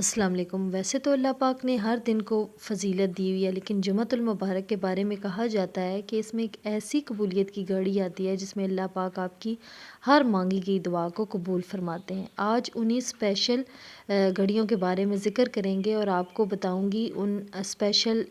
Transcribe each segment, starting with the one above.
السلام علیکم۔ ویسے تو اللہ پاک نے ہر دن کو فضیلت دی ہوئی ہے، لیکن جمعۃ المبارک کے بارے میں کہا جاتا ہے کہ اس میں ایک ایسی قبولیت کی گھڑی آتی ہے جس میں اللہ پاک آپ کی ہر مانگی گئی دعا کو قبول فرماتے ہیں۔ آج انہی اسپیشل گھڑیوں کے بارے میں ذکر کریں گے اور آپ کو بتاؤں گی ان اسپیشل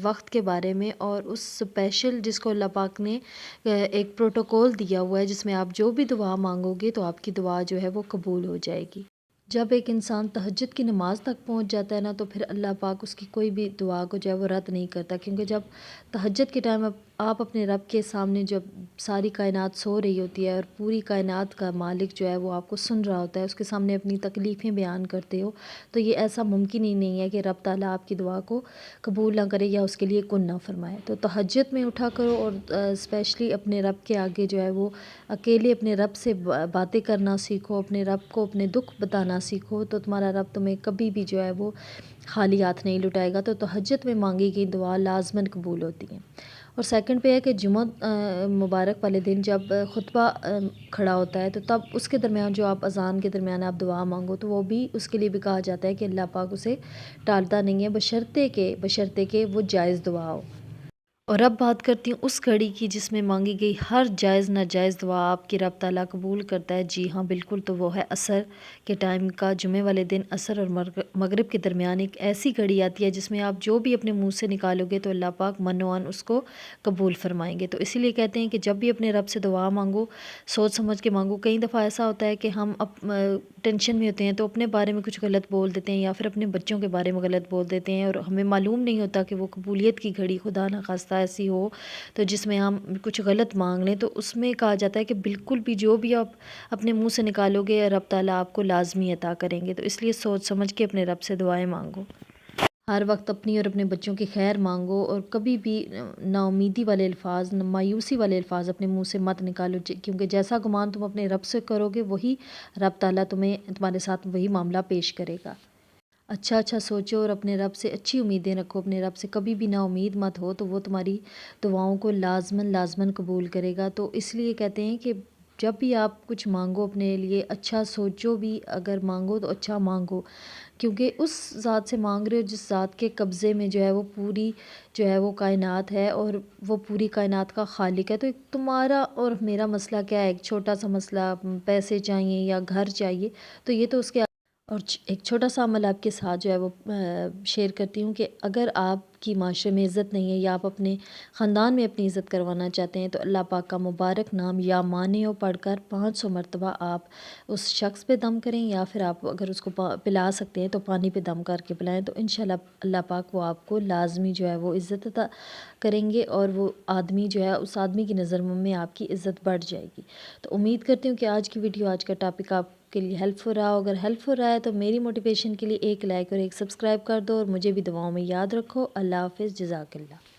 وقت کے بارے میں، اور اس اسپیشل جس کو اللہ پاک نے ایک پروٹوکول دیا ہوا ہے جس میں آپ جو بھی دعا مانگو گے تو آپ کی دعا جو ہے وہ قبول ہو جائے گی۔ جب ایک انسان تہجد کی نماز تک پہنچ جاتا ہے نا، تو پھر اللہ پاک اس کی کوئی بھی دعا کو جو ہے وہ رد نہیں کرتا، کیونکہ جب تہجد کے ٹائم آپ اپنے رب کے سامنے جب ساری کائنات سو رہی ہوتی ہے اور پوری کائنات کا مالک جو ہے وہ آپ کو سن رہا ہوتا ہے، اس کے سامنے اپنی تکلیفیں بیان کرتے ہو، تو یہ ایسا ممکن ہی نہیں ہے کہ رب تعالیٰ آپ کی دعا کو قبول نہ کرے یا اس کے لیے کن نہ فرمائے۔ تو تہجد میں اٹھا کرو اور اسپیشلی اپنے رب کے آگے جو ہے وہ اکیلے اپنے رب سے باتیں کرنا سیکھو، اپنے رب کو اپنے دکھ بتانا سیکھو، تو تمہارا رب تمہیں کبھی بھی جو ہے وہ خالی ہاتھ نہیں لٹائے گا۔ تو تہجد میں مانگی گئی دعا لازماً قبول ہوتی ہیں۔ اور سیکنڈ پہ ہے کہ جمعہ مبارک والے دن جب خطبہ کھڑا ہوتا ہے، تو تب اس کے درمیان جو آپ اذان کے درمیان آپ دعا مانگو، تو وہ بھی اس کے لیے بھی کہا جاتا ہے کہ اللہ پاک اسے ٹالتا نہیں ہے، بشرطے کہ وہ جائز دعا ہو۔ اور اب بات کرتی ہوں اس گھڑی کی جس میں مانگی گئی ہر جائز ناجائز دعا آپ کی رب تعالیٰ قبول کرتا ہے۔ جی ہاں بالکل، تو وہ ہے عصر کے ٹائم کا۔ جمعے والے دن عصر اور مغرب کے درمیان ایک ایسی گھڑی آتی ہے جس میں آپ جو بھی اپنے منہ سے نکالو گے تو اللہ پاک منوان اس کو قبول فرمائیں گے۔ تو اسی لیے کہتے ہیں کہ جب بھی اپنے رب سے دعا مانگو سوچ سمجھ کے مانگو۔ کئی دفعہ ایسا ہوتا ہے کہ ہم ٹینشن میں ہوتے ہیں تو اپنے بارے میں کچھ غلط بول دیتے ہیں یا پھر اپنے بچوں کے بارے میں غلط بول دیتے ہیں، اور ہمیں معلوم نہیں ہوتا کہ وہ قبولیت کی گھڑی خدا نخواستہ ایسی ہو تو جس میں ہم کچھ غلط مانگ لیں، تو اس میں کہا جاتا ہے کہ بالکل بھی جو بھی آپ اپنے منہ سے نکالو گے رب تعالیٰ آپ کو لازمی عطا کریں گے۔ تو اس لیے سوچ سمجھ کے اپنے رب سے دعائیں مانگو، ہر وقت اپنی اور اپنے بچوں کی خیر مانگو، اور کبھی بھی نا امیدی والے الفاظ، مایوسی والے الفاظ اپنے منہ سے مت نکالو، کیونکہ جیسا گمان تم اپنے رب سے کرو گے وہی رب تعالیٰ تمہارے ساتھ وہی معاملہ پیش کرے گا۔ اچھا سوچو اور اپنے رب سے اچھی امیدیں رکھو، اپنے رب سے کبھی بھی نا امید مت ہو، تو وہ تمہاری دعاؤں کو لازماً قبول کرے گا۔ تو اس لیے کہتے ہیں کہ جب بھی آپ کچھ مانگو اپنے لیے اچھا سوچو بھی، اگر مانگو تو اچھا مانگو، کیونکہ اس ذات سے مانگ رہے ہو جس ذات کے قبضے میں جو ہے وہ پوری جو ہے وہ کائنات ہے، اور وہ پوری کائنات کا خالق ہے۔ تو ایک تمہارا اور میرا مسئلہ کیا ہے، ایک چھوٹا سا مسئلہ، پیسے چاہیے یا گھر چاہیے، تو یہ تو اس کے اور ایک چھوٹا سا عمل آپ کے ساتھ جو ہے وہ شیئر کرتی ہوں کہ اگر آپ کی معاشرے میں عزت نہیں ہے یا آپ اپنے خاندان میں اپنی عزت کروانا چاہتے ہیں، تو اللہ پاک کا مبارک نام یا مانے ہو پڑھ کر 500 مرتبہ آپ اس شخص پہ دم کریں، یا پھر آپ اگر اس کو پلا سکتے ہیں تو پانی پہ دم کر کے پلائیں، تو انشاءاللہ اللہ پاک وہ آپ کو لازمی جو ہے وہ عزت عطا کریں گے، اور وہ آدمی جو ہے اس آدمی کی نظر میں آپ کی عزت بڑھ جائے گی۔ تو امید کرتی ہوں کہ آج کی ویڈیو، آج کا ٹاپک آپ کے لیے ہیلپ فل رہا ہو۔ اگر ہیلپ فل رہا ہے تو میری موٹیویشن کے لیے ایک لائک اور ایک سبسکرائب کر دو، اور مجھے بھی دعاؤں میں یاد رکھو۔ اللہ حافظ، جزاک اللہ۔